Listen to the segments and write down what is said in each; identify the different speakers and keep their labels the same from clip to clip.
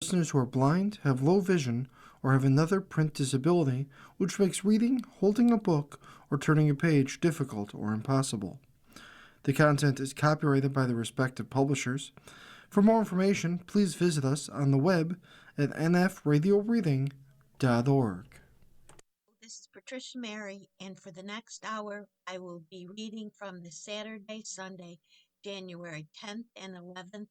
Speaker 1: Listeners who are blind, have low vision, or have another print disability, which makes reading, holding a book, or turning a page difficult or impossible. The content is copyrighted by the respective publishers. For more information, please visit us on the web at nfradioreading.org.
Speaker 2: This is Patricia Mary, and for the next hour, I will be reading from the Saturday, Sunday, January 10th and 11th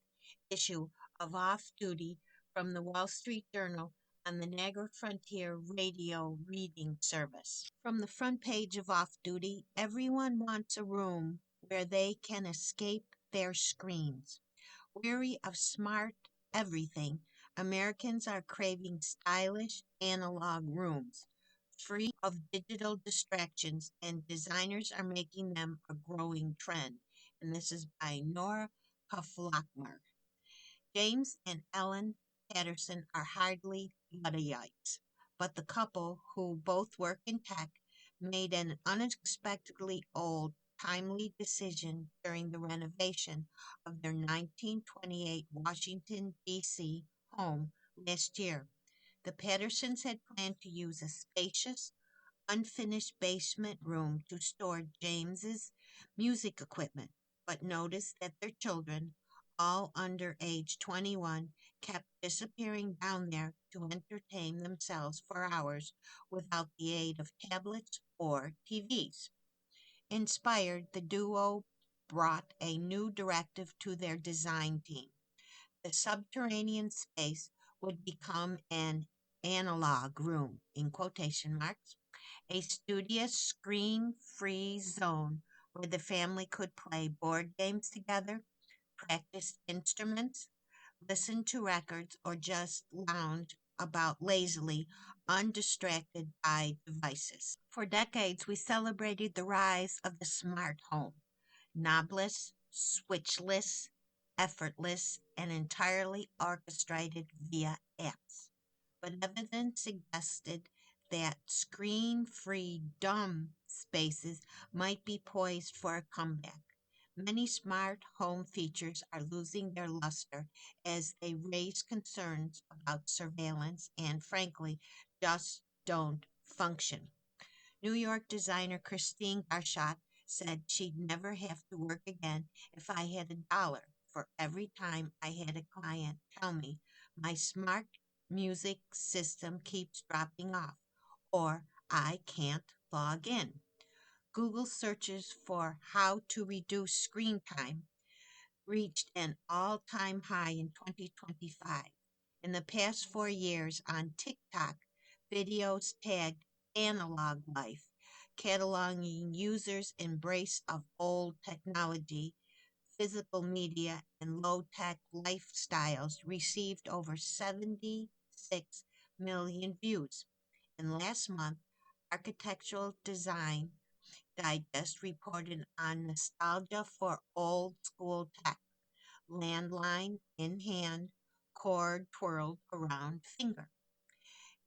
Speaker 2: issue of Off Duty from the Wall Street Journal on the Niagara Frontier Radio Reading Service. From the front page of Off Duty, everyone wants a room where they can escape their screens. Weary of smart everything, Americans are craving stylish analog rooms free of digital distractions, and designers are making them a growing trend. And this is by Nora Kuflockmer. James and Ellen Patterson are hardly Luddites, but the couple, who both work in tech, made an unexpectedly old, timely decision during the renovation of their 1928 Washington, D.C. home last year. The Pattersons had planned to use a spacious, unfinished basement room to store James's music equipment, but noticed that their children, all under age 21, kept disappearing down there to entertain themselves for hours without the aid of tablets or TVs. Inspired, the duo brought a new directive to their design team. The subterranean space would become an analog room, in quotation marks, a studious, screen free zone where the family could play board games together, practice instruments, listen to records, or just lounge about lazily, undistracted by devices. For decades, we celebrated the rise of the smart home, knobless, switchless, effortless, and entirely orchestrated via apps. But evidence suggested that screen free dumb spaces might be poised for a comeback. Many smart home features are losing their luster as they raise concerns about surveillance and, frankly, just don't function. New York designer Christine Garshot said she'd never have to work again if I had $1 for every time I had a client tell me my smart music system keeps dropping off or I can't log in. Google searches for how to reduce screen time reached an all time high in 2025. In the past 4 years on TikTok, videos tagged analog life, cataloging users' embrace of old technology, physical media, and low tech lifestyles received over 76 million views. And last month, Architectural Design Digest reported on nostalgia for old school tech, landline in hand, cord twirled around finger.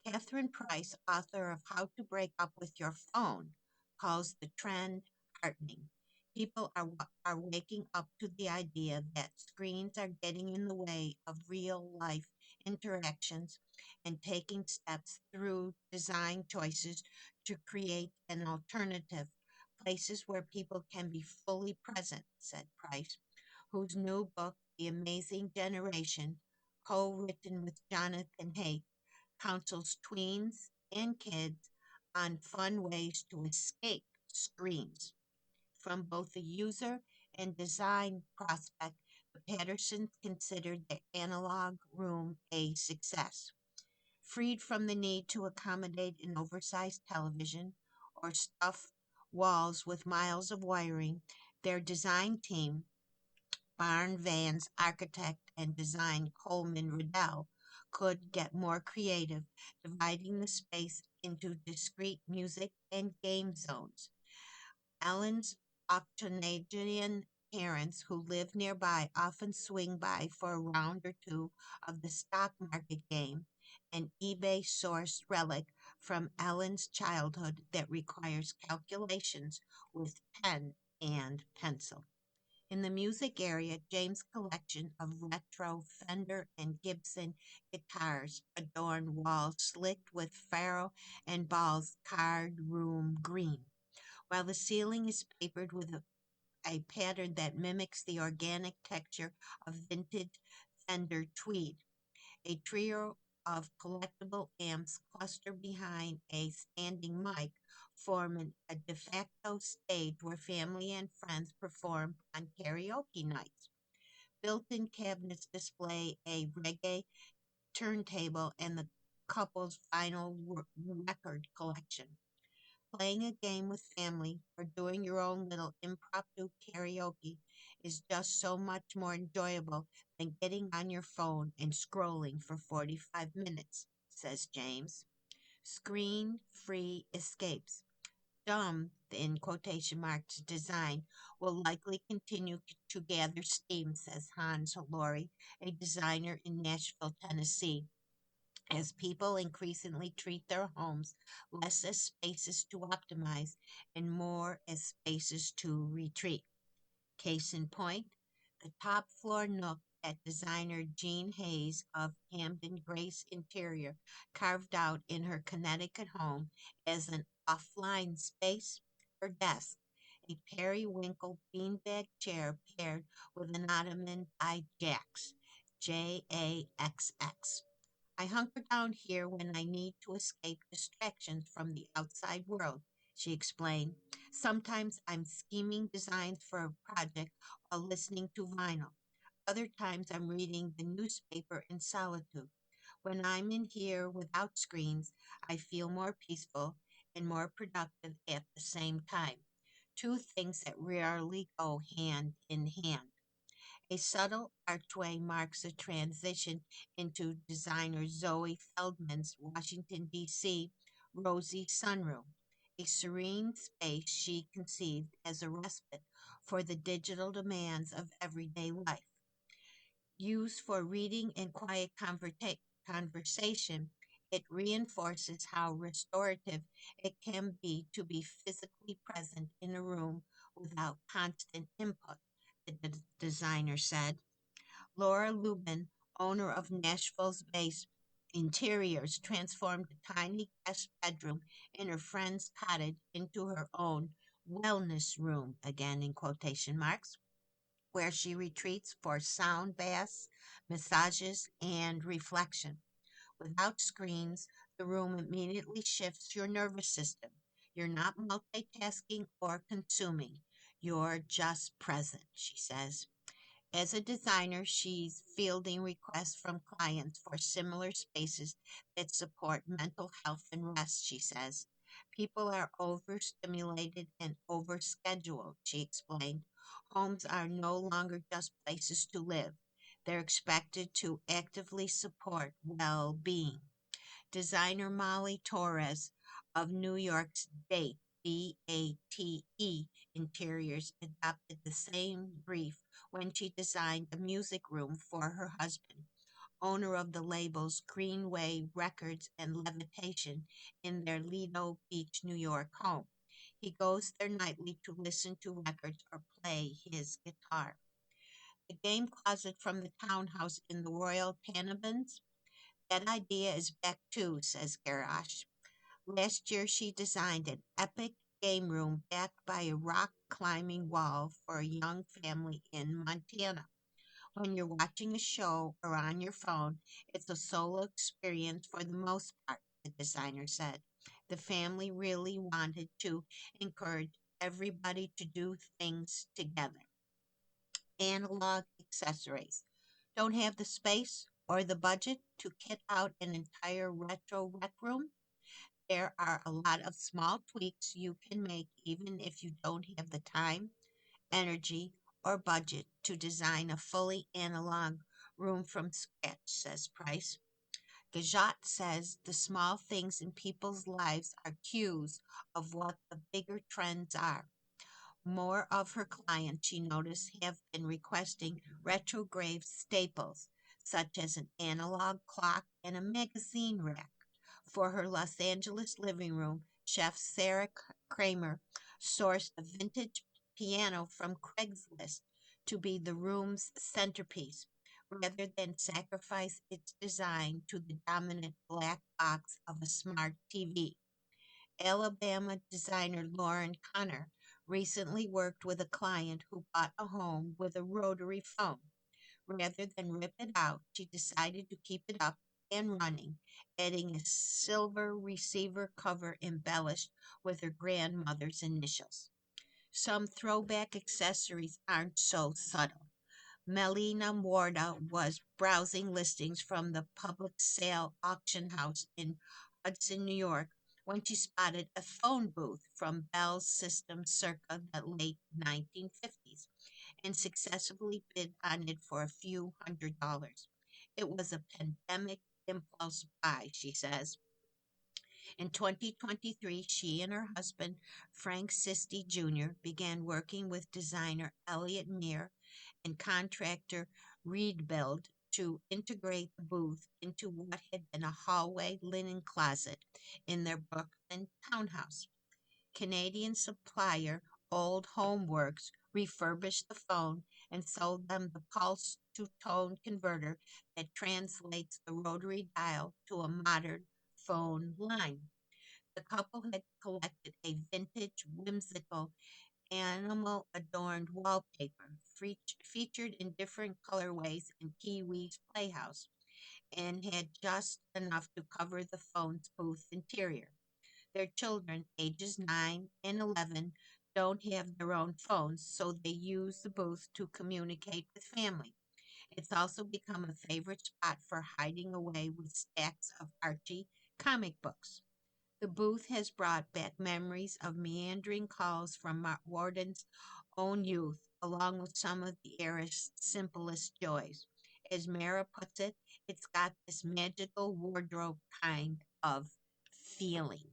Speaker 2: Catherine Price, author of How to Break Up with Your Phone, calls the trend heartening. People are waking up to the idea that screens are getting in the way of real life interactions and taking steps through design choices to create an alternative, places where people can be fully present, said Price, whose new book, The Amazing Generation, co written with Jonathan Haidt, counsels tweens and kids on fun ways to escape screens. From both a user and design prospect, the Pattersons considered their analog room a success. Freed from the need to accommodate an oversized television or stuff walls with miles of wiring, their design team, Barn Van's architect and design Coleman Riddell, could get more creative, dividing the space into discrete music and game zones. Ellen's octogenarian parents who live nearby often swing by for a round or two of the stock market game, an eBay sourced relic from Ellen's childhood that requires calculations with pen and pencil. In the music area, James' collection of retro Fender and Gibson guitars adorn walls slicked with Faro and Ball's card room green, while the ceiling is papered with a pattern that mimics the organic texture of vintage Fender tweed. A trio of collectible amps clustered behind a standing mic form a de facto stage where family and friends perform on karaoke nights. Built-in cabinets display a reggae turntable and the couple's vinyl record collection. Playing a game with family or doing your own little impromptu karaoke is just so much more enjoyable than getting on your phone and scrolling for 45 minutes, says James. Screen free escapes. Dumb, in quotation marks, design will likely continue to gather steam, says Hans Laurie, a designer in Nashville, Tennessee, as people increasingly treat their homes less as spaces to optimize and more as spaces to retreat. Case in point, the top floor nook that designer Jean Hayes of Camden Grace Interior carved out in her Connecticut home as an offline space, her desk, a periwinkle beanbag chair paired with an ottoman by Jax, JAXX. I hunker down here when I need to escape distractions from the outside world, she explained. Sometimes I'm scheming designs for a project while listening to vinyl. Other times I'm reading the newspaper in solitude. When I'm in here without screens, I feel more peaceful and more productive at the same time. Two things that rarely go hand in hand. A subtle archway marks a transition into designer Zoe Feldman's Washington, D.C. rosy sunroom, a serene space she conceived as a respite for the digital demands of everyday life. Used for reading and quiet conversation, it reinforces how restorative it can be to be physically present in a room without constant input, the designer said. Laura Lubin, owner of Nashville's Base Interiors, transformed a tiny guest bedroom in her friend's cottage into her own wellness room, again in quotation marks, where she retreats for sound baths, massages, and reflection. Without screens, the room immediately shifts your nervous system. You're not multitasking or consuming. You're just present, she says. As a designer, she's fielding requests from clients for similar spaces that support mental health and rest, she says. People are overstimulated and overscheduled, she explained. Homes are no longer just places to live. They're expected to actively support well being. Designer Molly Torres of New York's BATE Interiors adopted the same brief when she designed a music room for her husband, owner of the labels Greenway Records and Levitation, in their Lido Beach, New York home. He goes there nightly to listen to records or play his guitar. The game closet from the townhouse in the Royal Tenenbaums. That idea is back too, says Garash. Last year she designed an epic game room backed by a rock climbing wall for a young family in Montana. When you're watching a show or on your phone, it's a solo experience for the most part, the designer said. The family really wanted to encourage everybody to do things together. Analog accessories. Don't have the space or the budget to kit out an entire retro rec room? There are a lot of small tweaks you can make even if you don't have the time, energy, or budget to design a fully analog room from scratch, says Price. Gajot says the small things in people's lives are cues of what the bigger trends are. More of her clients, she noticed, have been requesting retrograde staples, such as an analog clock and a magazine rack. For her Los Angeles living room, chef Sarah Kramer sourced a vintage piano from Craigslist to be the room's centerpiece rather than sacrifice its design to the dominant black box of a smart TV. Alabama designer Lauren Connor recently worked with a client who bought a home with a rotary phone. Rather than rip it out, she decided to keep it up and running, adding a silver receiver cover embellished with her grandmother's initials. Some throwback accessories aren't so subtle. Melina Morda was browsing listings from the public sale auction house in Hudson, New York, when she spotted a phone booth from Bell's system circa the late 1950s and successfully bid on it for a few $100s. It was a pandemic impulse buy, she says. In 2023, she and her husband, Frank Sisti Jr., began working with designer Elliot Meir and contractor Reedbuild to integrate the booth into what had been a hallway linen closet in their Brooklyn townhouse. Canadian supplier Old Homeworks refurbished the phone and sold them the pulse to tone converter that translates the rotary dial to a modern phone line. The couple had collected a vintage, whimsical, animal adorned wallpaper featured in different colorways in Kiwi's Playhouse and had just enough to cover the phone's booth interior. Their children, ages 9 and 11, don't have their own phones, so they use the booth to communicate with family. It's also become a favorite spot for hiding away with stacks of Archie comic books. The booth has brought back memories of meandering calls from Warden's own youth, along with some of the era's simplest joys. As Mara puts it, it's got this magical wardrobe kind of feeling.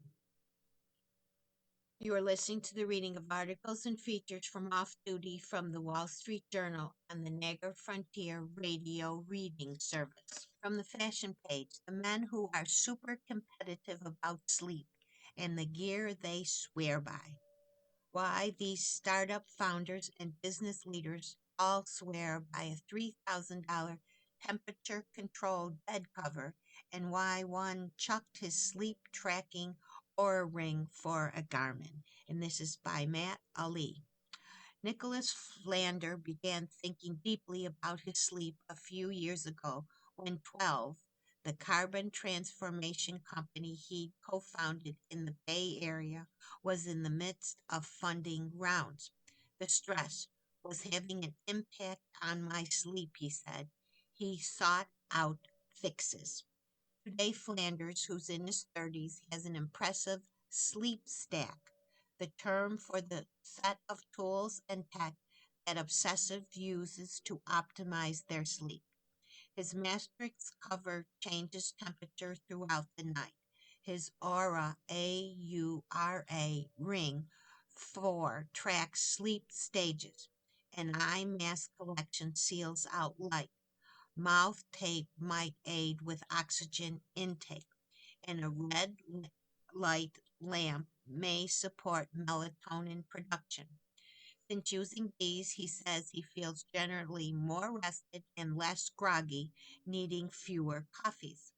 Speaker 2: You are listening to the reading of articles and features from Off Duty from the Wall Street Journal and the Neger Frontier Radio Reading Service. From the fashion page, the men who are super competitive about sleep and the gear they swear by. Why these startup founders and business leaders all swear by a $3,000 temperature controlled bed cover, and why one chucked his sleep tracking Oura ring for a Garmin. And this is by Matt Ali. Nicholas Flander began thinking deeply about his sleep a few years ago when 12, the carbon transformation company he co founded in the Bay Area, was in the midst of funding rounds. The stress was having an impact on my sleep, he said. He sought out fixes. Today, Flanders, who's in his 30s, has an impressive sleep stack, the term for the set of tools and tech that obsessive uses to optimize their sleep. His matrix cover changes temperature throughout the night. His Aura, AURA ring 4 tracks sleep stages. An eye mask collection seals out light. Mouth tape might aid with oxygen intake, and a red light lamp may support melatonin production. Since using these, he says he feels generally more rested and less groggy, needing fewer coffees.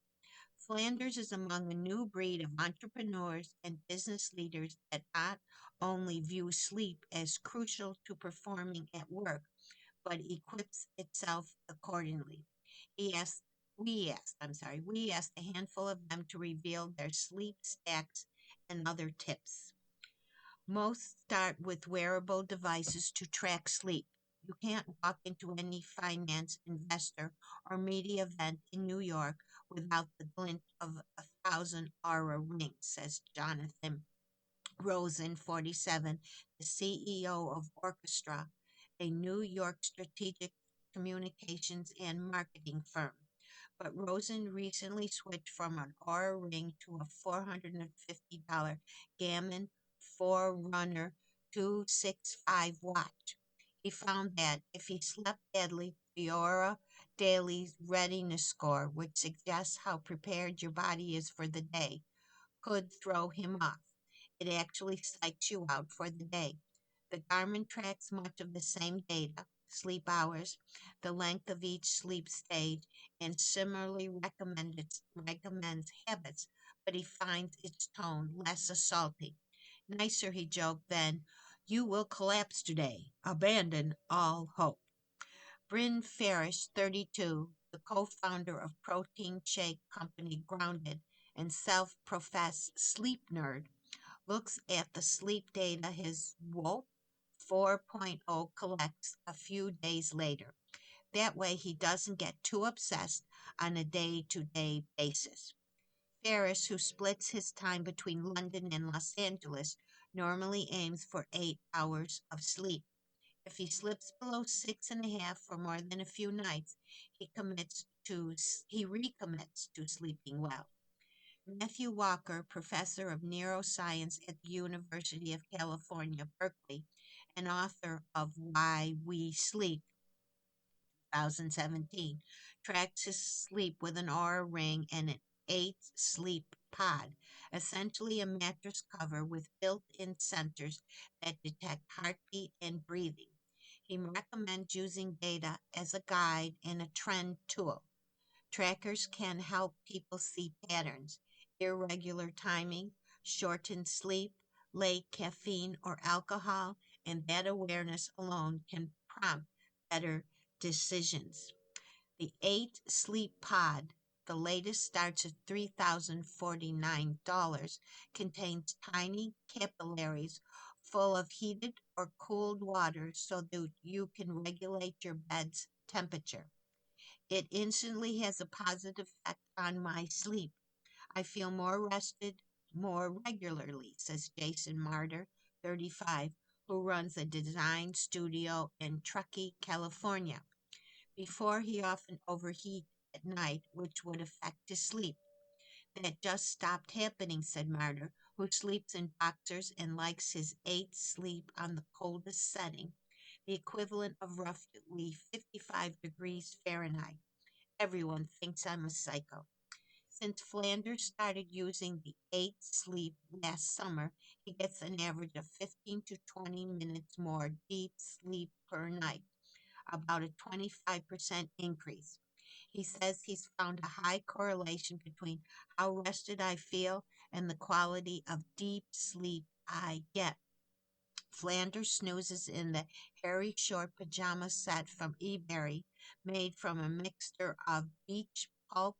Speaker 2: Flanders is among a new breed of entrepreneurs and business leaders that not only view sleep as crucial to performing at work, but equips itself accordingly. He asked, we asked a handful of them to reveal their sleep stacks and other tips. Most start with wearable devices to track sleep. You can't walk into any finance, investor, or media event in New York without the glint of 1,000 aura rings, says Jonathan Rosen, 47, the CEO of Orchestra, a New York strategic communications and marketing firm. But Rosen recently switched from an Aura ring to a $450 Gammon Forerunner 265 watch. He found that if he slept badly, the Aura Daily Readiness Score, which suggests how prepared your body is for the day, could throw him off. It actually psychs you out for the day. The Garmin tracks much of the same data, sleep hours, the length of each sleep stage, and similarly recommends habits, but he finds its tone less assaulting. Nicer, he joked, than "You will collapse today. Abandon all hope." Bryn Ferris, 32, the co-founder of protein shake company Grounded and self-professed sleep nerd, looks at the sleep data his WOP 4.0 collects a few days later. That way he doesn't get too obsessed on a day-to-day basis. Ferris, who splits his time between London and Los Angeles, normally aims for 8 hours of sleep. If he slips below 6.5 for more than a few nights, he recommits to sleeping well. Matthew Walker, professor of neuroscience at the University of California, Berkeley, and author of Why We Sleep, 2017, tracks his sleep with an Aura ring and an 8 sleep pod, essentially a mattress cover with built-in sensors that detect heartbeat and breathing. He recommends using data as a guide and a trend tool. Trackers can help people see patterns, irregular timing, shortened sleep, late caffeine or alcohol, and that awareness alone can prompt better decisions. The 8 sleep pod, the latest, starts at $3,049, contains tiny capillaries full of heated or cooled water so that you can regulate your bed's temperature. It instantly has a positive effect on my sleep. I feel more rested more regularly, says Jason Martyr, 35, who runs a design studio in Truckee, California. Before, he often overheated at night, which would affect his sleep. That just stopped happening, said Martyr, who sleeps in boxers and likes his 8 sleep on the coldest setting, the equivalent of roughly 55 degrees Fahrenheit. Everyone thinks I'm a psycho. Since Flanders started using the 8 sleep last summer, he gets an average of 15 to 20 minutes more deep sleep per night, about a 25% increase. He says he's found a high correlation between how rested I feel and the quality of deep sleep I get. Flanders snoozes in the hairy short pajama set from eBay, made from a mixture of beech pulp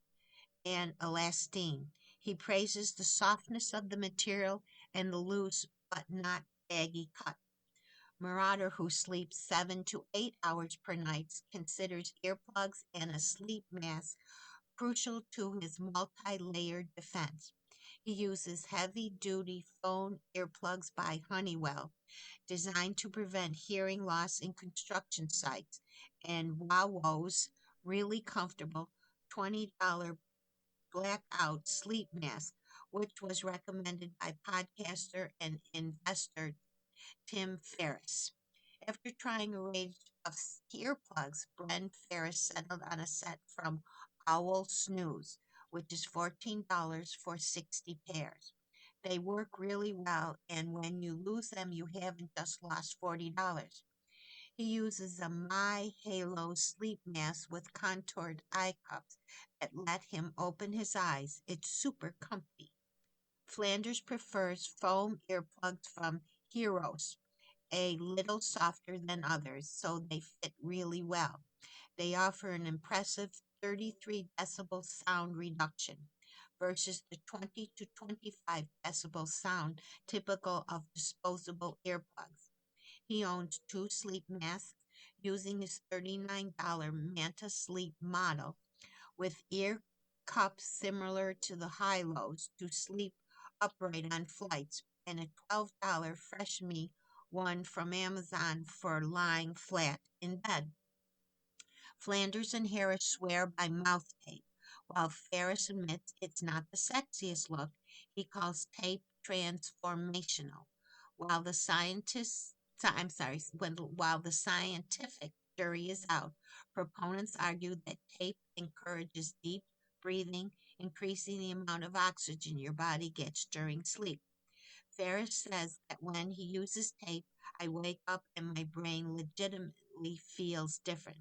Speaker 2: and elastine. He praises the softness of the material and the loose but not baggy cut. Marauder, who sleeps 7 to 8 hours per night, considers earplugs and a sleep mask crucial to his multi-layered defense. He uses heavy-duty phone earplugs by Honeywell, designed to prevent hearing loss in construction sites, and Wawo's really comfortable $20 blackout sleep mask, which was recommended by podcaster and investor Tim Ferriss. After trying a range of earplugs, Brent Ferriss settled on a set from Owl Snooze, which is $14 for 60 pairs. They work really well, and when you lose them, you haven't just lost $40. He uses a My Halo sleep mask with contoured eye cups that let him open his eyes. It's super comfy. Flanders prefers foam earplugs from Heroes, a little softer than others, so they fit really well. They offer an impressive 33 decibel sound reduction versus the 20 to 25 decibel sound typical of disposable earplugs. He owns 2 sleep masks using his $39 Manta Sleep model with ear cups similar to the high-lows to sleep upright on flights, and a $12 Fresh Me one from Amazon for lying flat in bed. Flanders and Harris swear by mouth tape, while Ferris admits it's not the sexiest look. He calls tape transformational. While the scientists, I'm sorry, while the scientific jury is out, proponents argue that tape encourages deep breathing, increasing the amount of oxygen your body gets during sleep. Ferris says that when he uses tape, I wake up and my brain definitely feels different.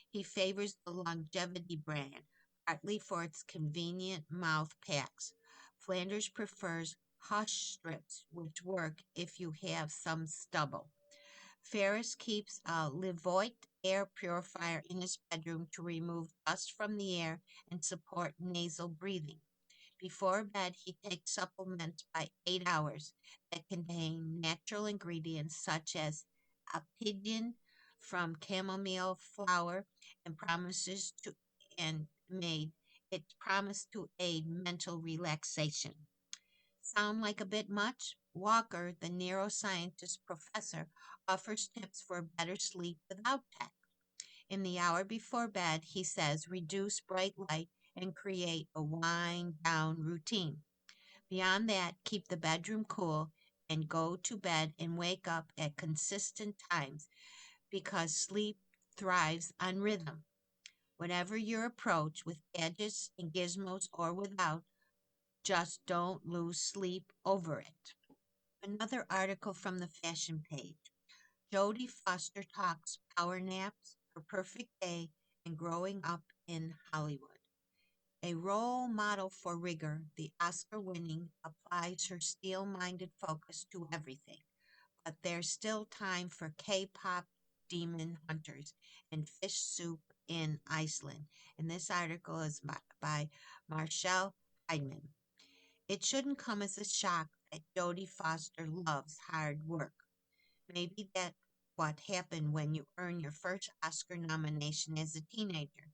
Speaker 2: He favors the Longevity brand, partly for its convenient mouth packs. Flanders prefers Hush strips, which work if you have some stubble. Ferris keeps a Levoit air purifier in his bedroom to remove dust from the air and support nasal breathing. Before bed, he takes supplements by 8 hours that contain natural ingredients such as apidin from chamomile flower and promises to and made it promised to aid mental relaxation. Sound like a bit much? Walker, the neuroscientist professor, offers tips for better sleep without tech. In the hour before bed, he says reduce bright light and create a wind down routine. Beyond that, keep the bedroom cool and go to bed and wake up at consistent times because sleep thrives on rhythm. Whatever your approach, with gadgets and gizmos or without, just don't lose sleep over it. Another article from the fashion page. Jodie Foster talks power naps, her perfect day, and growing up in Hollywood. A role model for rigor, the Oscar winning applies her steel minded focus to everything. But there's still time for K pop demon hunters and fish soup in Iceland. And this article is by Marshall Heidman. It shouldn't come as a shock that Jodie Foster loves hard work. Maybe that's what happened when you earn your first Oscar nomination as a teenager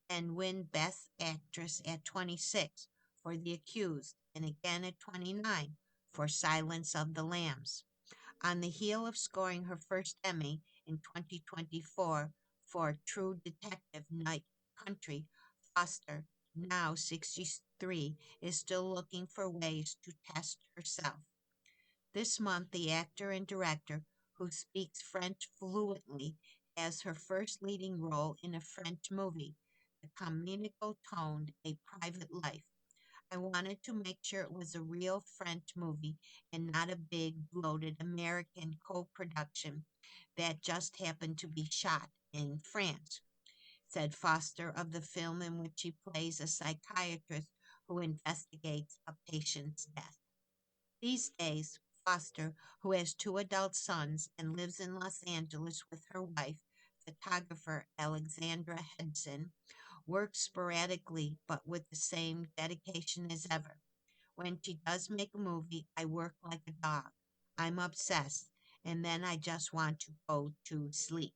Speaker 2: and win Best Actress at 26 for The Accused and again at 29 for Silence of the Lambs. On the heel of scoring her first Emmy in 2024 for True Detective Night Country, Foster, now 63, is still looking for ways to test herself. This month, the actor and director, who speaks French fluently, has her first leading role in a French movie, the comical toned A Private Life. I wanted to make sure it was a real French movie and not a big, bloated American co production that just happened to be shot in France, said Foster of the film in which he plays a psychiatrist who investigates a patient's death. These days, Foster, who has two adult sons and lives in Los Angeles with her wife, photographer Alexandra Hedson, works sporadically but with the same dedication as ever. When she does make a movie, I work like a dog. I'm obsessed, and then I just want to go to sleep.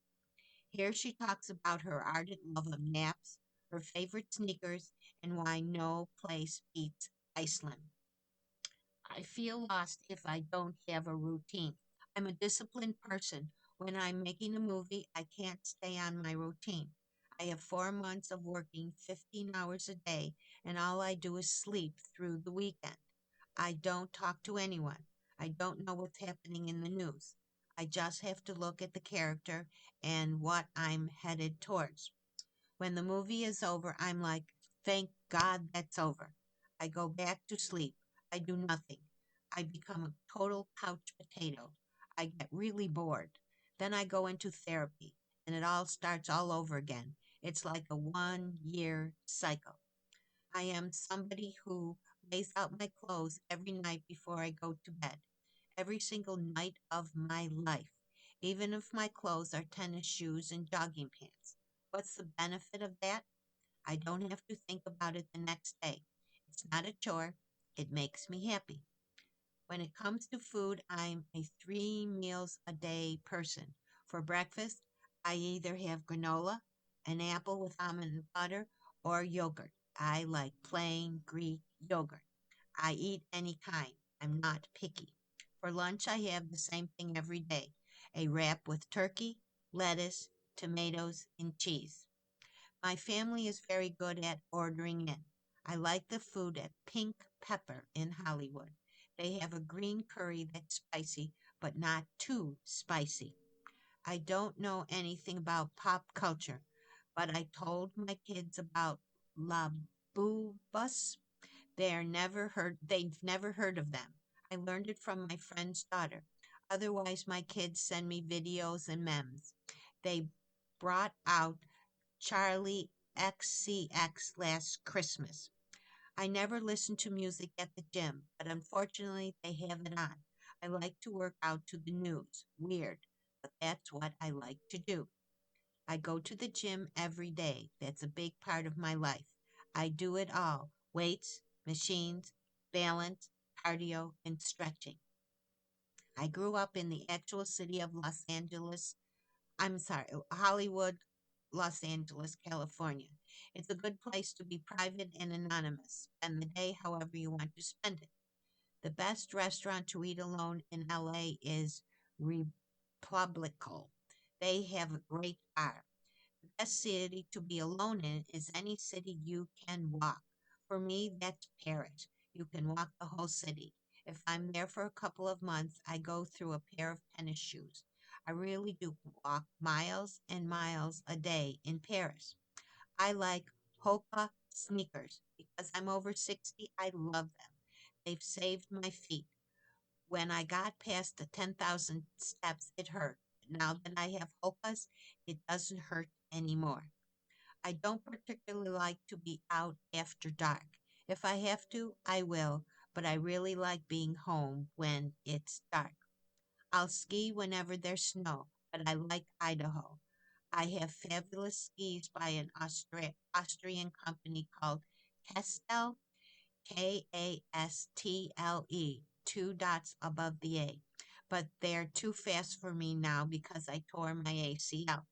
Speaker 2: Here she talks about her ardent love of naps, her favorite sneakers, and why no place beats Iceland. I feel lost if I don't have a routine. I'm a disciplined person. When I'm making a movie, I can't stay on my routine. I have 4 months of working 15 hours a day, and all I do is sleep through the weekend. I don't talk to anyone. I don't know what's happening in the news. I just have to look at the character and what I'm headed towards. When the movie is over, I'm like, thank God that's over. I go back to sleep. I do nothing. I become a total couch potato. I get really bored. Then I go into therapy and it all starts all over again. It's like a 1 year cycle. I am somebody who lays out my clothes every night before I go to bed, every single night of my life, even if my clothes are tennis shoes and jogging pants. What's the benefit of that? I don't have to think about it the next day. It's not a chore. It makes me happy. When it comes to food, I'm a 3 meals a day person. For breakfast, I either have granola, an apple with almond butter, or yogurt. I like plain Greek yogurt. I eat any kind. I'm not picky. For lunch, I have the same thing every day, a wrap with turkey, lettuce, tomatoes, and cheese. My family is very good at ordering in. I like the food at Pink Pepper in Hollywood. They have a green curry that's spicy, but not too spicy. I don't know anything about pop culture, but I told my kids about La Boobas. They've never heard of them. I learned it from my friend's daughter. Otherwise, my kids send me videos and memes. They brought out Charlie XCX last Christmas. I never listen to music at the gym, but unfortunately they have it on. I like to work out to the news. Weird, but that's what I like to do. I go to the gym every day. That's a big part of my life. I do it all: weights, machines, balance, cardio, and stretching. I grew up in the actual city of Los Angeles. I'm sorry, Hollywood, Los Angeles, California. It's a good place to be private and anonymous. Spend the day however you want to spend it. The best restaurant to eat alone in LA is Republical. They have a great bar. The best city to be alone in is any city you can walk. For me, that's Paris. You can walk the whole city. If I'm there for a couple of months, I go through a pair of tennis shoes. I really do walk miles and miles a day in Paris. I like Hoka sneakers because I'm over 60. I love them. They've saved my feet. When I got past the 10,000 steps, it hurt. Now that I have Hokas, it doesn't hurt anymore. I don't particularly like to be out after dark. If I have to, I will, but I really like being home when it's dark. I'll ski whenever there's snow, but I like Idaho. I have fabulous skis by an Austrian company called Kestel, Kastle, two dots above the A. But they're too fast for me now because I tore my ACL.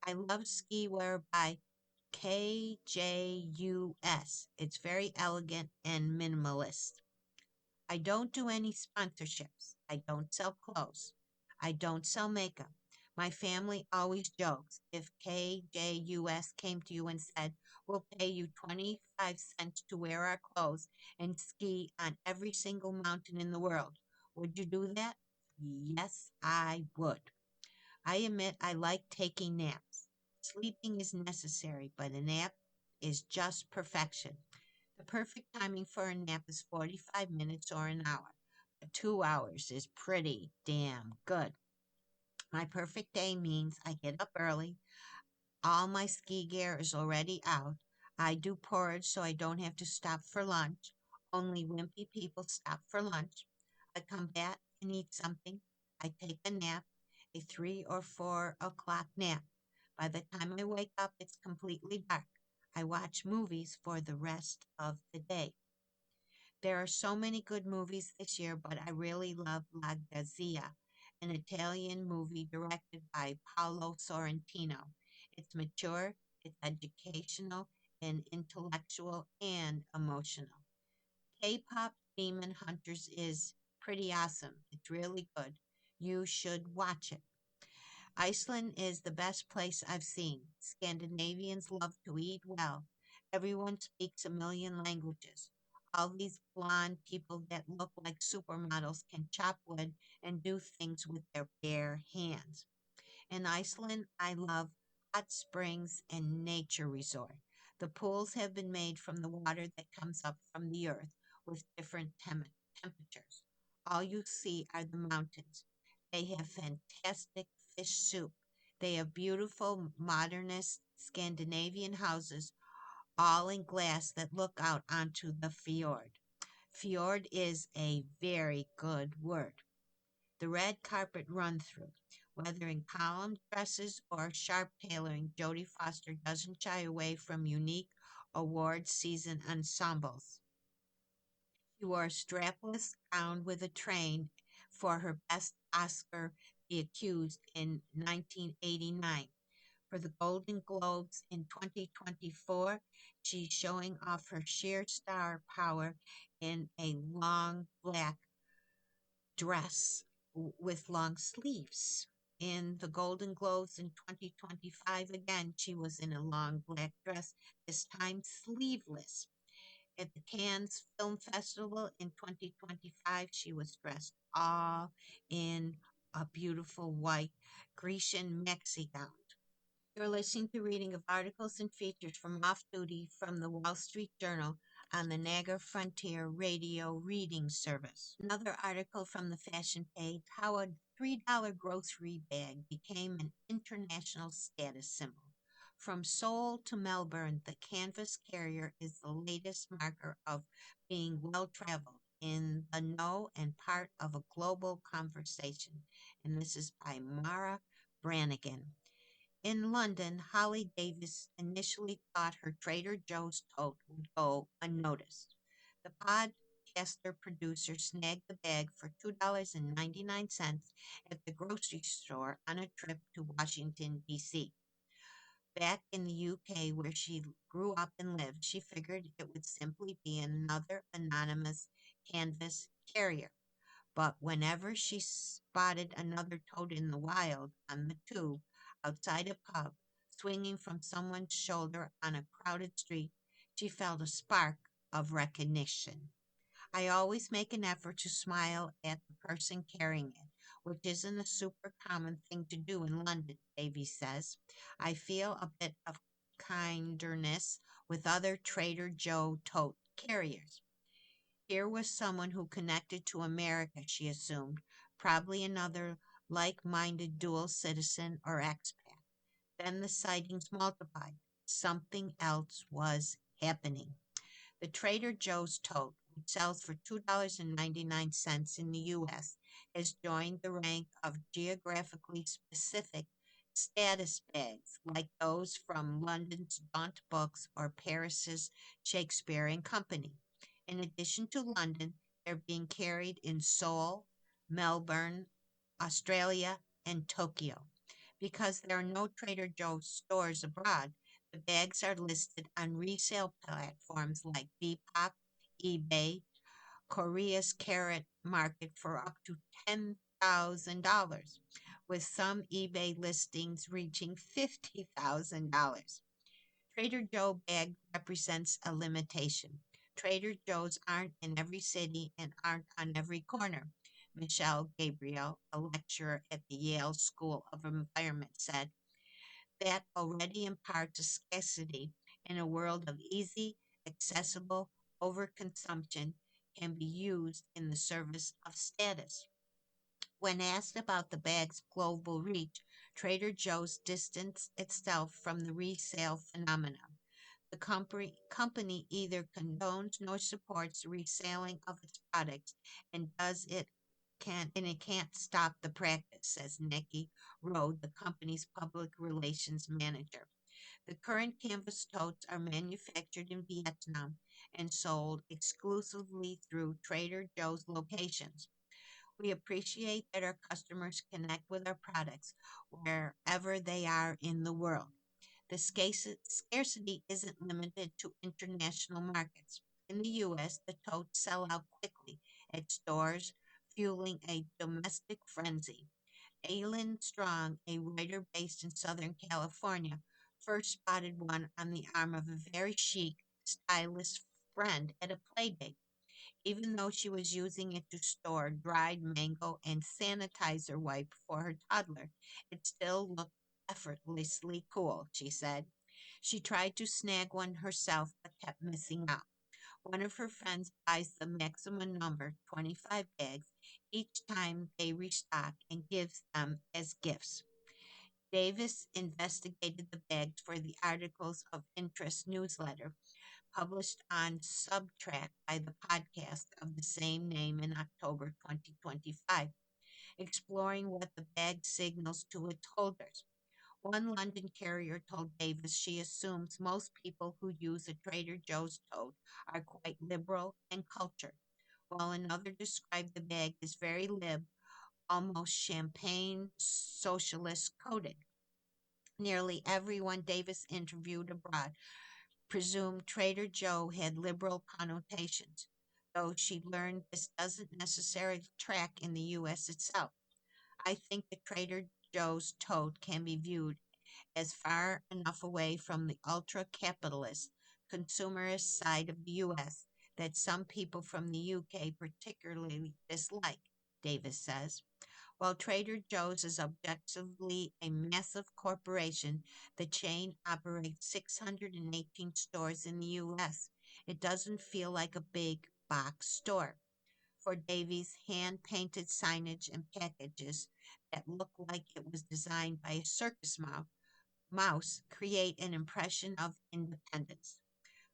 Speaker 2: I love ski wear by KJUS. It's very elegant and minimalist. I don't do any sponsorships. I don't sell clothes. I don't sell makeup. My family always jokes if KJUS came to you and said, "We'll pay you 25 cents to wear our clothes and ski on every single mountain in the world." Would you do that? Yes, I would. I admit I like taking naps. Sleeping is necessary, but a nap is just perfection. The perfect timing for a nap is 45 minutes or an hour. But 2 hours is pretty damn good. My perfect day means I get up early. All my ski gear is already out. I do porridge so I don't have to stop for lunch. Only wimpy people stop for lunch. I come back and eat something. I take a nap, a 3 or 4 o'clock nap. By the time I wake up, it's completely dark. I watch movies for the rest of the day. There are so many good movies this year, but I really love La Gazzetta, an Italian movie directed by Paolo Sorrentino. It's mature, it's educational, and intellectual and emotional. K-pop Demon Hunters is pretty awesome. It's really good. You should watch it. Iceland is the best place I've seen. Scandinavians love to eat well. Everyone speaks a million languages. All these blonde people that look like supermodels can chop wood and do things with their bare hands. In Iceland, I love hot springs and nature resort. The pools have been made from the water that comes up from the earth with different temperatures. All you see are the mountains. They have fantastic fish soup. They have beautiful modernist Scandinavian houses, all in glass that look out onto the fjord. Fjord is a very good word. The red carpet run through. Whether in column dresses or sharp tailoring, Jodie Foster doesn't shy away from unique award season ensembles. She wore a strapless gown with a train for her best Oscar, The Accused, in 1989. For the Golden Globes in 2024, she's showing off her sheer star power in a long black dress with long sleeves. In the Golden Globes in 2025, again, she was in a long black dress, this time sleeveless. At the Cannes Film Festival in 2025, she was dressed all in a beautiful white Grecian maxi gown. You're listening to reading of articles and features from Off Duty from the Wall Street Journal on the Niagara Frontier Radio Reading Service. Another article from the fashion page: How a $3 grocery bag became an international status symbol. From Seoul to Melbourne, the canvas carrier is the latest marker of being well traveled, in the know, and part of a global conversation. And this is by Mara Brannigan. In London, Holly Davis initially thought her Trader Joe's tote would go unnoticed. The podcaster producer snagged the bag for $2.99 at the grocery store on a trip to Washington, D.C. Back in the UK, where she grew up and lived, she figured it would simply be another anonymous canvas carrier. But whenever she spotted another toad in the wild on the tube outside a pub, swinging from someone's shoulder on a crowded street, she felt a spark of recognition. I always make an effort to smile at the person carrying it, which isn't a super common thing to do in London, Davies says. I feel a bit of kindness with other Trader Joe tote carriers. Here was someone who connected to America, she assumed, probably another like minded dual citizen or expat. Then the sightings multiplied. Something else was happening. The Trader Joe's tote, which sells for $2.99 in the U.S., has joined the rank of geographically specific status bags like those from London's Daunt Books or Paris's Shakespeare and Company. In addition to London, they're being carried in Seoul, Melbourne, Australia, and Tokyo. Because there are no Trader Joe's stores abroad, the bags are listed on resale platforms like Depop, eBay, Korea's Carrot Market for up to $10,000, with some eBay listings reaching $50,000. Trader Joe bag represents a limitation. Trader Joe's aren't in every city and aren't on every corner. Michelle Gabriel, a lecturer at the Yale School of Environment, said that already imparts a scarcity in a world of easy, accessible overconsumption can be used in the service of status. When asked about the bag's global reach, Trader Joe's distanced itself from the resale phenomenon. The company either condones nor supports reselling of its products and it can't stop the practice, says Nikki Road, the company's public relations manager. The current canvas totes are manufactured in Vietnam and sold exclusively through Trader Joe's locations. We appreciate that our customers connect with our products wherever they are in the world. The scarcity isn't limited to international markets. In the U.S., the totes sell out quickly at stores, fueling a domestic frenzy. Aylin Strong, a writer based in Southern California, first spotted one on the arm of a very chic, stylish friend at a playdate. Even though she was using it to store dried mango and sanitizer wipe for her toddler, it still looked effortlessly cool, she said. She tried to snag one herself but kept missing out. One of her friends buys the maximum number, 25 bags, each time they restock and gives them as gifts. Davis investigated the bags for the Articles of Interest newsletter published on Subtrack by the podcast of the same name in October 2025, exploring what the bag signals to its holders. One London carrier told Davis she assumes most people who use a Trader Joe's tote are quite liberal and cultured, while another described the bag as very lib, almost champagne socialist coded. Nearly everyone Davis interviewed abroad presumed Trader Joe had liberal connotations, though she learned this doesn't necessarily track in the U.S. itself. I think the Trader Joe's tote can be viewed as far enough away from the ultra capitalist, consumerist side of the U.S. that some people from the UK particularly dislike, Davis says. While Trader Joe's is objectively a massive corporation, the chain operates 618 stores in the U.S. It doesn't feel like a big box store. For Davies, hand painted signage and packages that look like it was designed by a mouse create an impression of independence.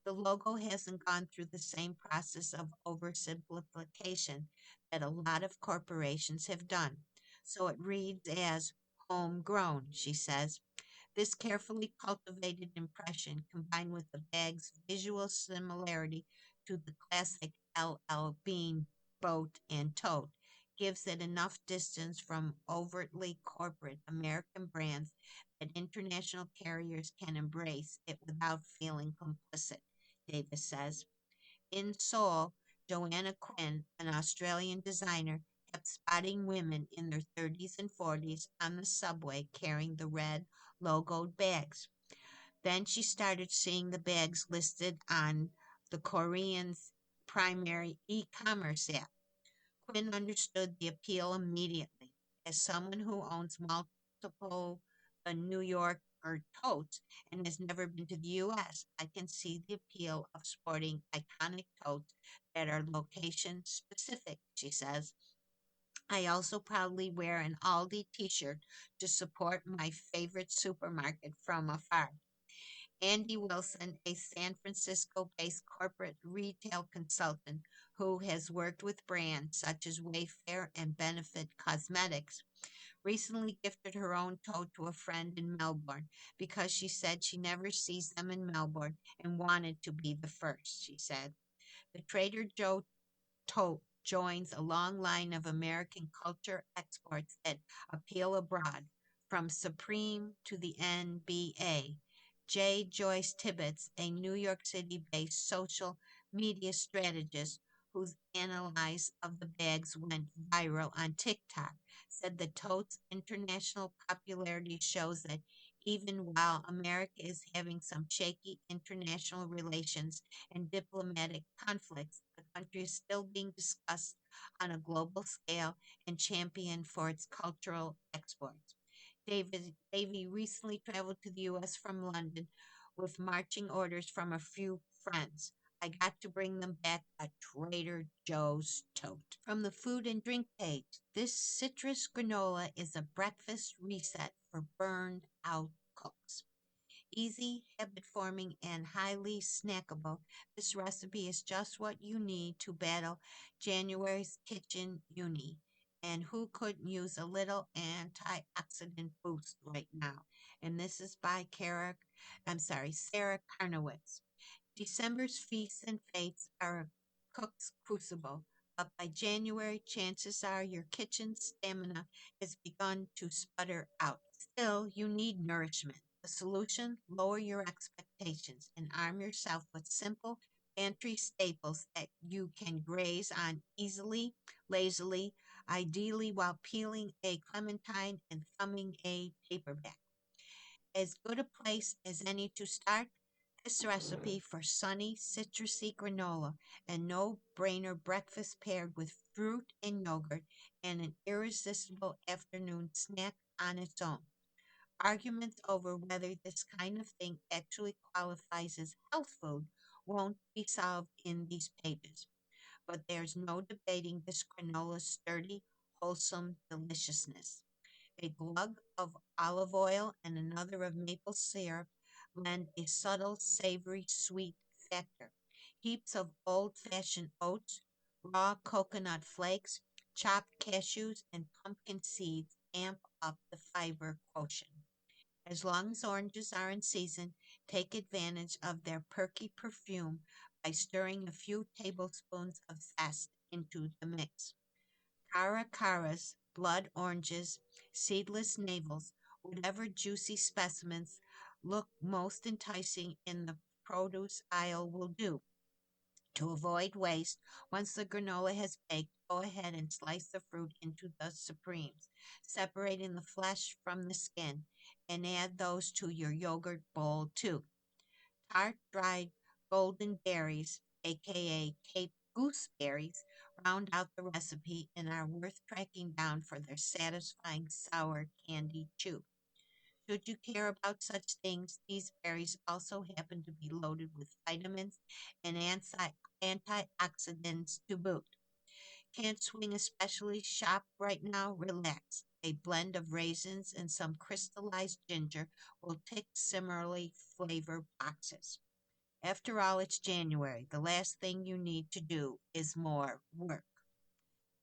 Speaker 2: The logo hasn't gone through the same process of oversimplification that a lot of corporations have done. So it reads as homegrown, she says. This carefully cultivated impression, combined with the bag's visual similarity to the classic LL Bean boat and tote, gives it enough distance from overtly corporate American brands that international carriers can embrace it without feeling complicit, Davis says. In Seoul, Joanna Quinn, an Australian designer, kept spotting women in their 30s and 40s on the subway carrying the red logoed bags. Then she started seeing the bags listed on the Korean's primary e-commerce app. Quinn understood the appeal immediately. As someone who owns multiple New Yorker totes and has never been to the U.S., I can see the appeal of sporting iconic totes that are location specific, she says. I also proudly wear an Aldi t shirt to support my favorite supermarket from afar. Andy Wilson, a San Francisco based corporate retail consultant who has worked with brands such as Wayfair and Benefit Cosmetics, recently gifted her own tote to a friend in Melbourne because she said she never sees them in Melbourne and wanted to be the first, she said. The Trader Joe tote joins a long line of American culture exports that appeal abroad, from Supreme to the NBA. J. Joyce Tibbetts, a New York City based social media strategist whose analysis of the bags went viral on TikTok, said the tote's international popularity shows that even while America is having some shaky international relations and diplomatic conflicts, the country is still being discussed on a global scale and championed for its cultural exports. Davy recently traveled to the U.S. from London with marching orders from a few friends. I got to bring them back a Trader Joe's tote. From the food and drink page, this citrus granola is a breakfast reset for burned out cooks. Easy, habit forming, and highly snackable, this recipe is just what you need to battle January's kitchen uni. And who couldn't use a little antioxidant boost right now? And this is by Sarah Karnowitz. December's feasts and fates are a cook's crucible, but by January, chances are your kitchen stamina has begun to sputter out. Still, you need nourishment. The solution? Lower your expectations and arm yourself with simple pantry staples that you can graze on easily, lazily, ideally while peeling a clementine and thumbing a paperback. As good a place as any to start, this recipe for sunny, citrusy granola, a no-brainer breakfast paired with fruit and yogurt, and an irresistible afternoon snack on its own. Arguments over whether this kind of thing actually qualifies as health food won't be solved in these pages, but there's no debating this granola's sturdy, wholesome deliciousness. A glug of olive oil and another of maple syrup lend a subtle, savory, sweet factor. Heaps of old fashioned oats, raw coconut flakes, chopped cashews, and pumpkin seeds amp up the fiber quotient. As long as oranges are in season, take advantage of their perky perfume by stirring a few tablespoons of zest into the mix. Caracaras, blood oranges, seedless navels, whatever juicy specimens look most enticing in the produce aisle will do. To avoid waste, once the granola has baked, go ahead and slice the fruit into the supremes, separating the flesh from the skin, and add those to your yogurt bowl too. Tart dried golden berries, aka Cape gooseberries, round out the recipe and are worth tracking down for their satisfying sour candy chew. Should you care about such things, these berries also happen to be loaded with vitamins and antioxidants to boot. Can't swing especially sharp right now? Relax. a blend of raisins and some crystallized ginger will tick similarly flavored boxes. After all, it's January. The last thing you need to do is more work.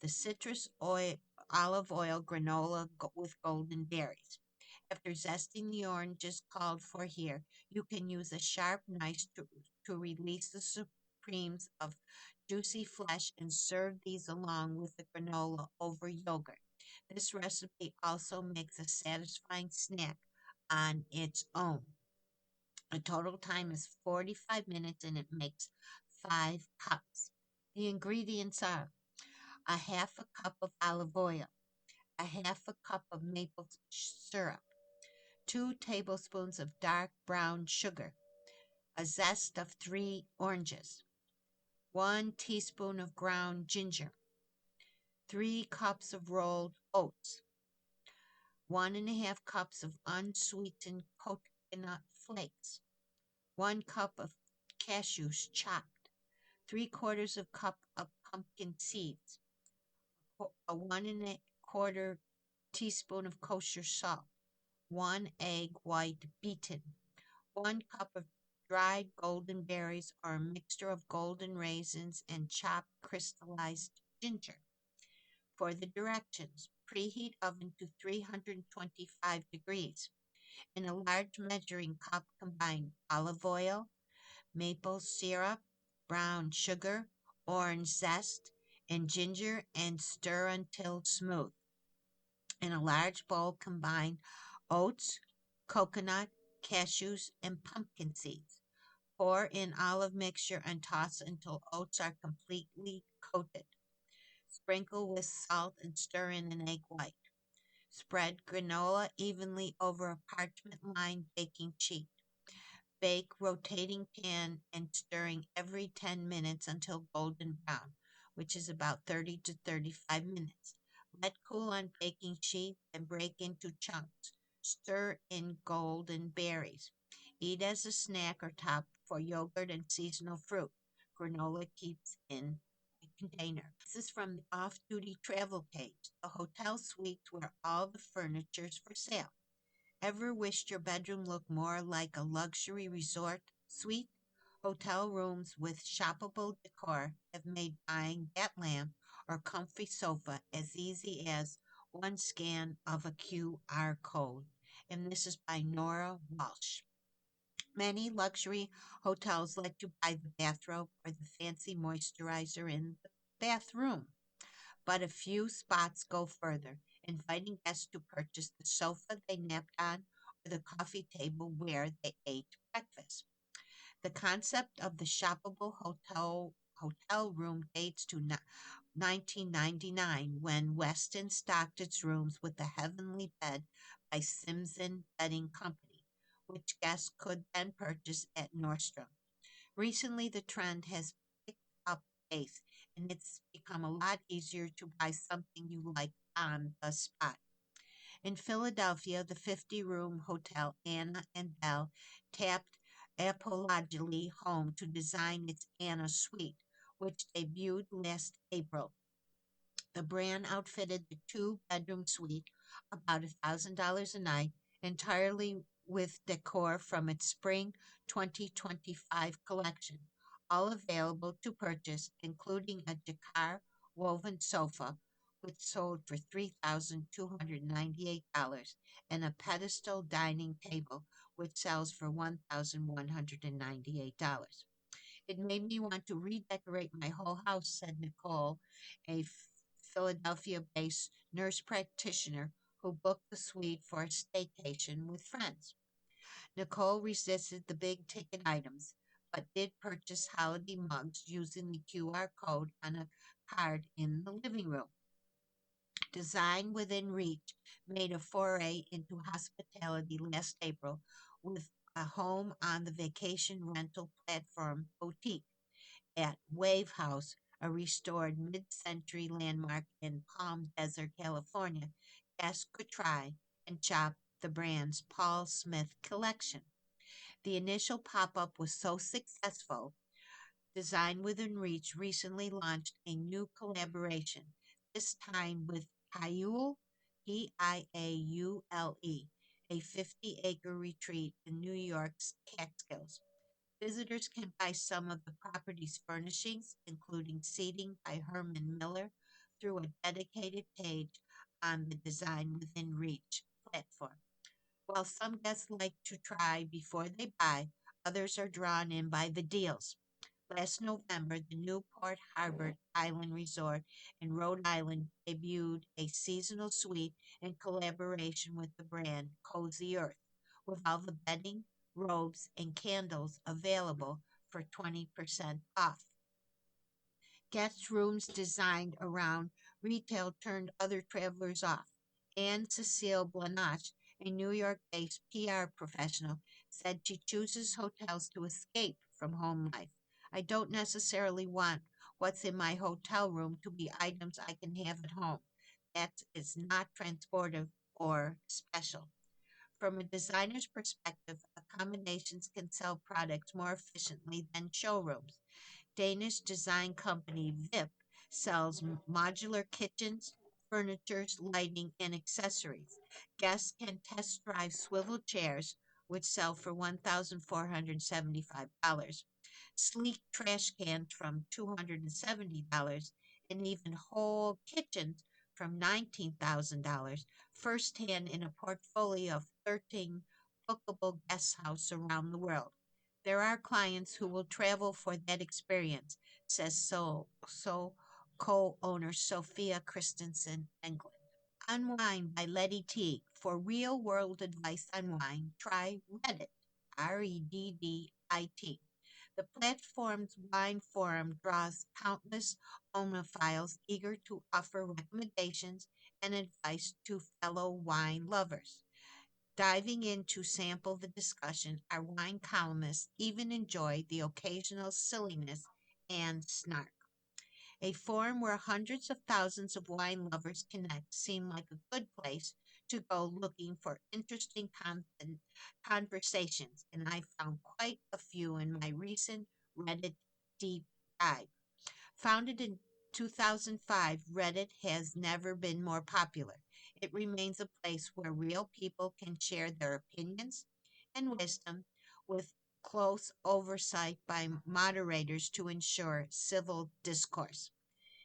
Speaker 2: The citrus oil, olive oil granola with golden berries. After zesting the oranges called for here, you can use a sharp knife to release the supremes of juicy flesh and serve these along with the granola over yogurt. This recipe also makes a satisfying snack on its own. The total time is 45 minutes and it makes 5 cups. The ingredients are a half a cup of olive oil, a half a cup of maple syrup, 2 tablespoons of dark brown sugar, a zest of 3 oranges, 1 teaspoon of ground ginger, 3 cups of rolled oats, 1.5 cups of unsweetened coconut flakes, 1 cup of cashews chopped, 3/4 of cup of pumpkin seeds, a 1 1/4 teaspoon of kosher salt, 1 egg white beaten, 1 cup of dried golden berries or a mixture of golden raisins and chopped crystallized ginger. For the directions, preheat oven to 325 degrees. In a large measuring cup, combine olive oil, maple syrup, brown sugar, orange zest, and ginger and stir until smooth. In a large bowl, combine oats, coconut, cashews, and pumpkin seeds. Pour in olive mixture and toss until oats are completely coated. Sprinkle with salt and stir in an egg white. Spread granola evenly over a parchment-lined baking sheet. Bake rotating pan and stirring every 10 minutes until golden brown, which is about 30 to 35 minutes. Let cool on baking sheet and break into chunks. Stir in golden berries. Eat as a snack or top for yogurt and seasonal fruit. Granola keeps in a container. This is from the off-duty travel page, the hotel suites where all the furniture is for sale. Ever wished your bedroom looked more like a luxury resort suite? Hotel rooms with shoppable decor have made buying that lamp or comfy sofa as easy as one scan of a QR code. And this is by Nora Walsh. Many luxury hotels let you buy the bathrobe or the fancy moisturizer in the bathroom. But a few spots go further, inviting guests to purchase the sofa they napped on or the coffee table where they ate breakfast. The concept of the shoppable hotel room dates to 1999 when Westin stocked its rooms with the Heavenly Bed by Simpson Bedding Company, which guests could then purchase at Nordstrom. Recently, the trend has picked up pace, and it's become a lot easier to buy something you like on the spot. In Philadelphia, the 50-room hotel Anna and Bell tapped Apologically Home to design its Anna Suite, which debuted last April. The brand outfitted the two-bedroom suite, about $1,000 a night, entirely with decor from its spring 2025 collection, all available to purchase, including a jacquard woven sofa, which sold for $3,298, and a pedestal dining table, which sells for $1,198. It made me want to redecorate my whole house, said Nicole, a Philadelphia based nurse practitioner who booked the suite for a staycation with friends. Nicole resisted the big ticket items, but did purchase holiday mugs using the QR code on a card in the living room. Design Within Reach made a foray into hospitality last April with a home on the vacation rental platform Boutique at Wave House, a restored mid-century landmark in Palm Desert, California. Guests could try and shop the brand's Paul Smith collection. The initial pop-up was so successful, Design Within Reach recently launched a new collaboration, this time with Kayul Piaule, a 50-acre retreat in New York's Catskills. Visitors can buy some of the property's furnishings, including seating by Herman Miller, through a dedicated page on the Design Within Reach platform. While some guests like to try before they buy, others are drawn in by the deals. Last November, the Newport Harbor Island Resort in Rhode Island debuted a seasonal suite in collaboration with the brand Cozy Earth, with all the bedding, robes, and candles available for 20% off. Guest rooms designed around retail turned other travelers off. Anne Cecile Blanche, a New York based PR professional, said she chooses hotels to escape from home life. I don't necessarily want what's in my hotel room to be items I can have at home. That is not transportive or special. From a designer's perspective, accommodations can sell products more efficiently than showrooms. Danish design company VIP sells modular kitchens, furniture, lighting, and accessories. Guests can test drive swivel chairs, which sell for $1,475, sleek trash cans from $270, and even whole kitchens from $19,000, firsthand in a portfolio of 13 bookable guest houses around the world. There are clients who will travel for that experience, says so co-owner Sophia Christensen Englund. Unwind by Letty Teague. For real world advice on wine, try Reddit. Reddit. The platform's wine forum draws countless onophiles eager to offer recommendations and advice to fellow wine lovers. Diving in to sample the discussion, our wine columnists even enjoy the occasional silliness and snark. A forum where hundreds of thousands of wine lovers connect seemed like a good place to go looking for interesting conversations, and I found quite a few in my recent Reddit deep dive. Founded in 2005, Reddit has never been more popular. It remains a place where real people can share their opinions and wisdom with close oversight by moderators to ensure civil discourse.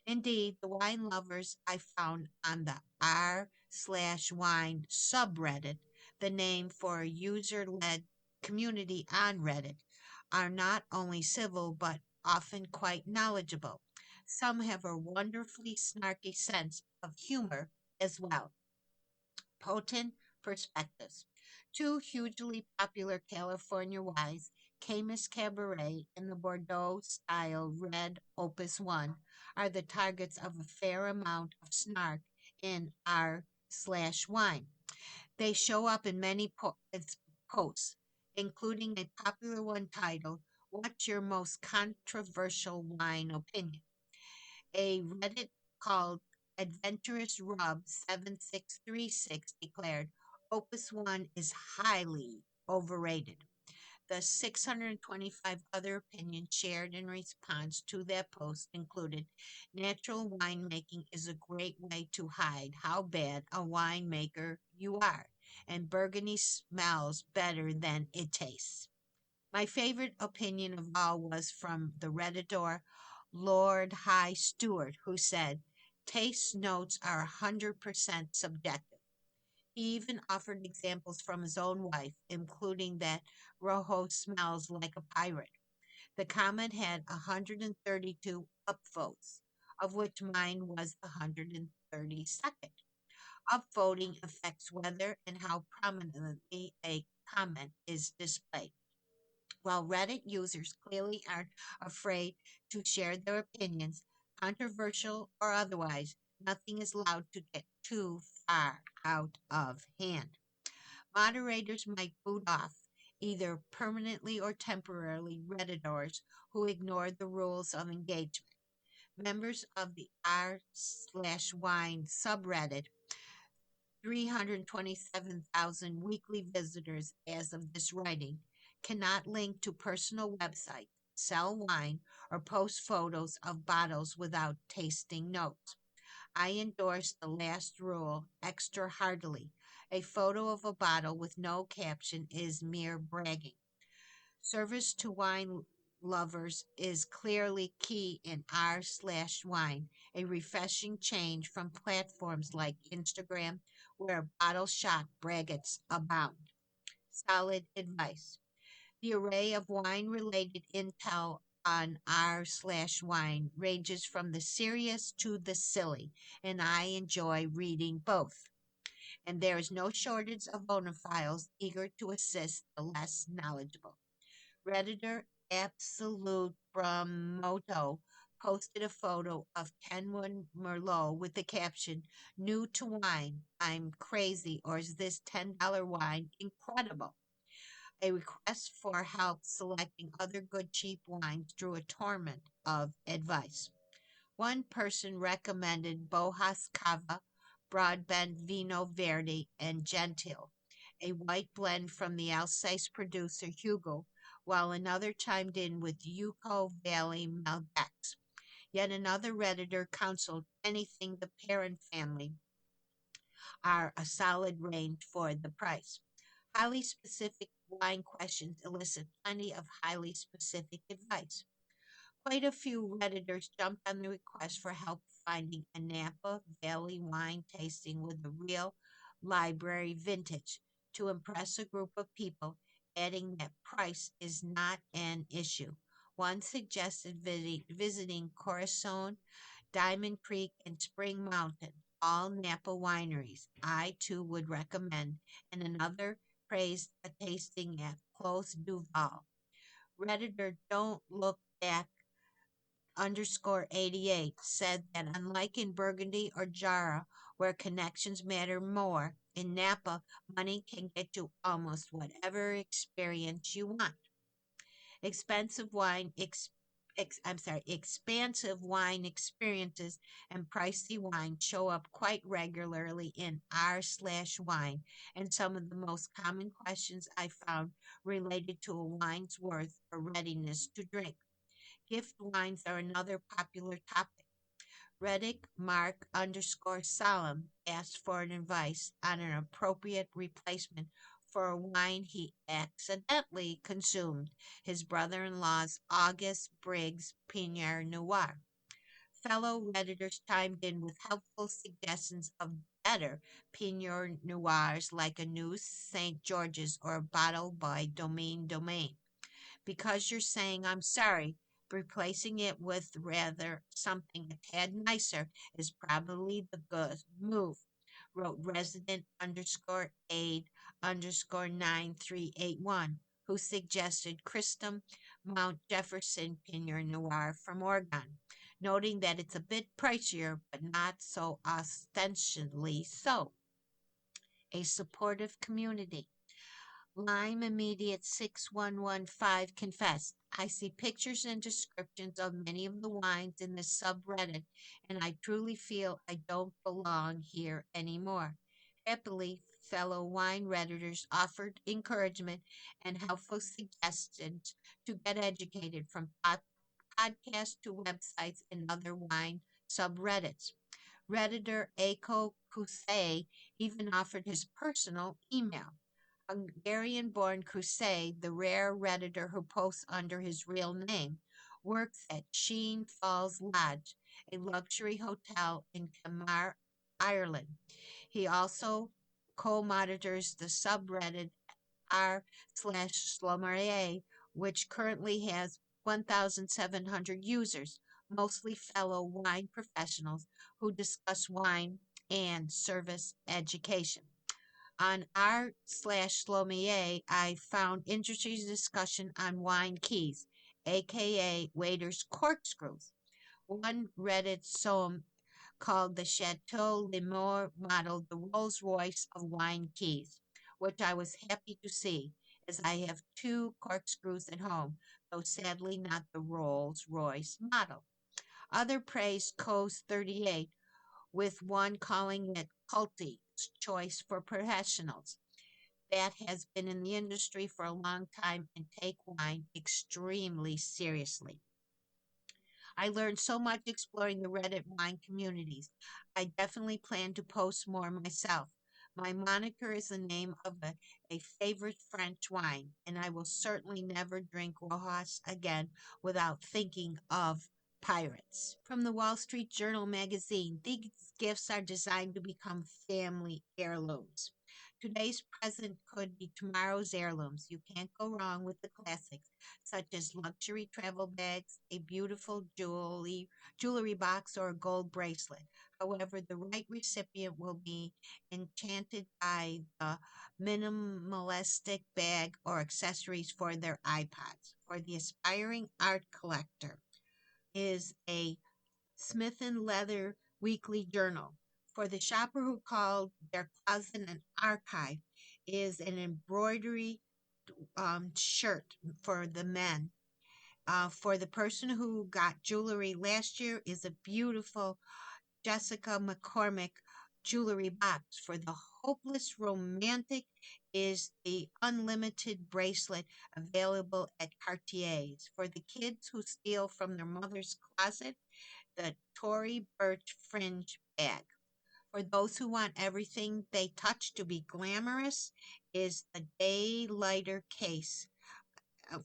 Speaker 2: Indeed, the wine lovers I found on the r/wine subreddit, the name for a user-led community on Reddit, are not only civil but often quite knowledgeable. Some have a wonderfully snarky sense of humor as well. Potent perspectives. Two hugely popular California wines, Camus Cabaret and the Bordeaux style Red Opus 1, are the targets of a fair amount of snark in r/wine. They show up in many posts, including a popular one titled, What's Your Most Controversial Wine Opinion? A Reddit called Adventurous Rub 7636 declared Opus 1 is highly overrated. The 625 other opinions shared in response to that post included natural winemaking is a great way to hide how bad a winemaker you are, and Burgundy smells better than it tastes. My favorite opinion of all was from the Redditor Lord High Steward, who said, Taste notes are 100% subjective. He even offered examples from his own wife, including that Rojo smells like a pirate. The comment had 132 upvotes, of which mine was the 132nd. Upvoting affects whether and how prominently a comment is displayed. While Reddit users clearly aren't afraid to share their opinions, controversial or otherwise, nothing is allowed to get too far out of hand. Moderators might boot off, either permanently or temporarily, Redditors who ignore the rules of engagement. Members of the r/wine subreddit, 327,000 weekly visitors as of this writing, cannot link to personal websites, sell wine, or post photos of bottles without tasting notes. I endorse the last rule extra heartily. A photo of a bottle with no caption is mere bragging. Service to wine lovers is clearly key in r/wine, a refreshing change from platforms like Instagram, where bottle shop braggarts abound. Solid advice. The array of wine related intel on r/wine ranges from the serious to the silly, and I enjoy reading both. And there is no shortage of bonophiles eager to assist the less knowledgeable. Redditor Absolute from Moto posted a photo of Kenwood Merlot with the caption, New to wine, I'm crazy, or is this $10 wine incredible? A request for help selecting other good cheap wines drew a torrent of advice. One person recommended Bojas Cava, Broadbent Vino Verde, and Gentil, a white blend from the Alsace producer Hugo, while another chimed in with Yucco Valley Malbecs. Yet another Redditor counseled anything the parent family are a solid range for the price. Highly specific wine questions elicit plenty of highly specific advice. Quite a few Redditors jumped on the request for help finding a Napa Valley wine tasting with a real library vintage to impress a group of people, adding that price is not an issue. One suggested visiting Corazon, Diamond Creek, and Spring Mountain, all Napa wineries. I too would recommend, and another praised a tasting at Clos Duval. Redditor Don't Look Back _88 said that unlike in Burgundy or Jara, where connections matter more, in Napa, money can get you almost whatever experience you want. Expensive wine expansive wine experiences and pricey wine show up quite regularly in r/wine, and some of the most common questions I found related to a wine's worth or readiness to drink. Gift wines are another popular topic. Reddick Mark_Solemn asked for an advice on an appropriate replacement for a wine he accidentally consumed, his brother in law's August Briggs Pinot Noir. Fellow Redditors chimed in with helpful suggestions of better Pinot Noirs like a new St. George's or a bottle by Domaine. Because you're saying I'm sorry, replacing it with rather something a tad nicer is probably the good move, wrote resident_aid_9381, who suggested Christum Mount Jefferson Pinot Noir from Oregon, noting that it's a bit pricier but not so ostensibly so. A supportive community. Lime Immediate 6115 confessed, I see pictures and descriptions of many of the wines in this subreddit, and I truly feel I don't belong here anymore. Happily, fellow wine redditors offered encouragement and helpful suggestions to get educated from podcasts to websites and other wine subreddits. Redditor Aiko Kusei even offered his personal email. Hungarian born Crusade, the rare Redditor who posts under his real name, works at Sheen Falls Lodge, a luxury hotel in Kamar, Ireland. He also co monitors the subreddit r/Slomarie, which currently has 1,700 users, mostly fellow wine professionals who discuss wine and service education. On r/Slomier, I found interesting discussion on wine keys, aka waiters' corkscrews. One Reddit Somme called the Chateau Limor model the Rolls Royce of wine keys, which I was happy to see, as I have two corkscrews at home, though sadly not the Rolls Royce model. Other praised Coast 38, with one calling it culty choice for professionals that has been in the industry for a long time and take wine extremely seriously. I learned so much exploring the Reddit wine communities. I definitely plan to post more myself. My moniker is the name of a favorite French wine, and I will certainly never drink Rojas again without thinking of pirates. From the Wall Street Journal magazine, these gifts are designed to become family heirlooms. Today's present could be tomorrow's heirlooms. You can't go wrong with the classics, such as luxury travel bags, a beautiful jewelry box, or a gold bracelet. However, the right recipient will be enchanted by the minimalistic bag or accessories for their iPods. For the aspiring art collector, is a Smith and Leather weekly journal. For the shopper who called their closet an archive, is an embroidery shirt for the men. For the person who got jewelry last year, is a beautiful Jessica McCormick jewelry box. For the hopeless romantic, is the unlimited bracelet available at Cartier's. For the kids who steal from their mother's closet, the Tory Burch fringe bag. For those who want everything they touch to be glamorous, is the Daylighter case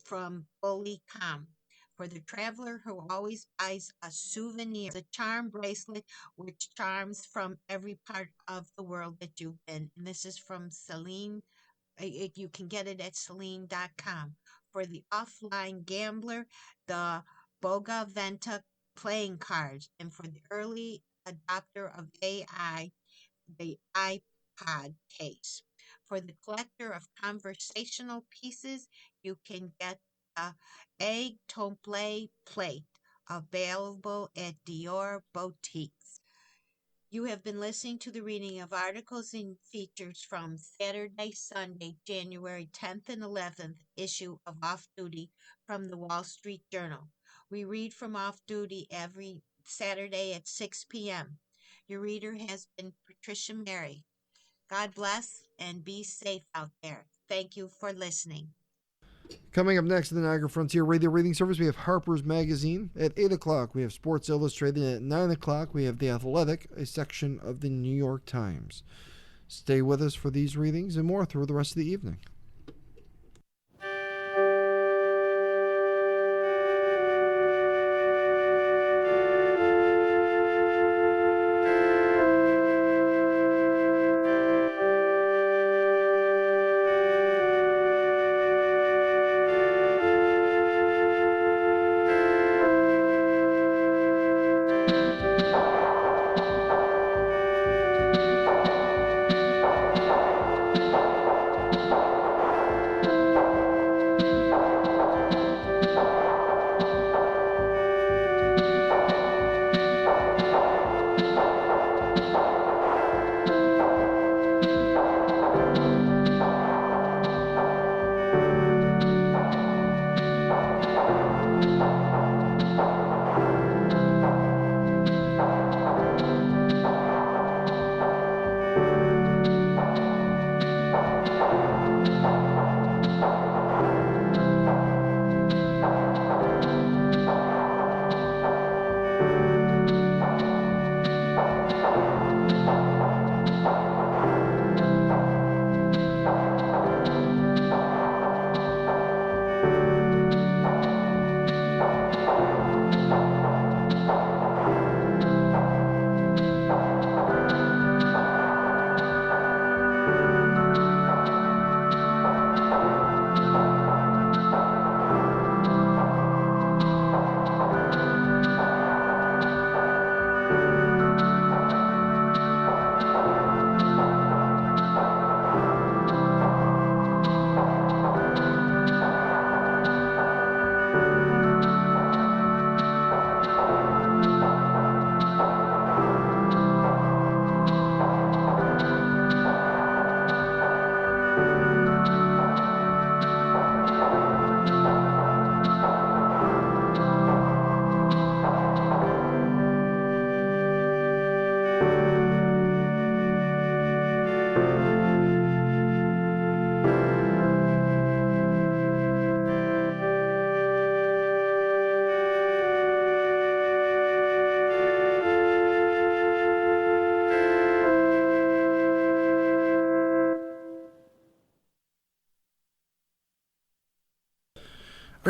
Speaker 2: from Bully Com. For the traveler who always buys a souvenir, the charm bracelet which charms from every part of the world that you've been. And this is from Celine. You can get it at Celine.com. For the offline gambler, the Boga Venta playing cards. And for the early adopter of AI, the iPod case. For the collector of conversational pieces, you can get the Egg Tomple plate available at Dior Boutiques. You have been listening to the reading of articles and features from Saturday, Sunday, January 10th and 11th issue of Off Duty from the Wall Street Journal. We read from Off Duty every Saturday at 6 p.m. Your reader has been Patricia Mary. God bless and be safe out there. Thank you for listening.
Speaker 1: Coming up next in the Niagara Frontier Radio Reading Service, we have Harper's Magazine. At 8 o'clock, we have Sports Illustrated. At 9 o'clock, we have The Athletic, a section of the New York Times. Stay with us for these readings and more through the rest of the evening.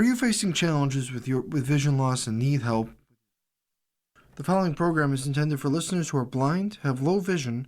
Speaker 1: Are you facing challenges with vision loss and need help? The following program is intended for listeners who are blind, have low vision,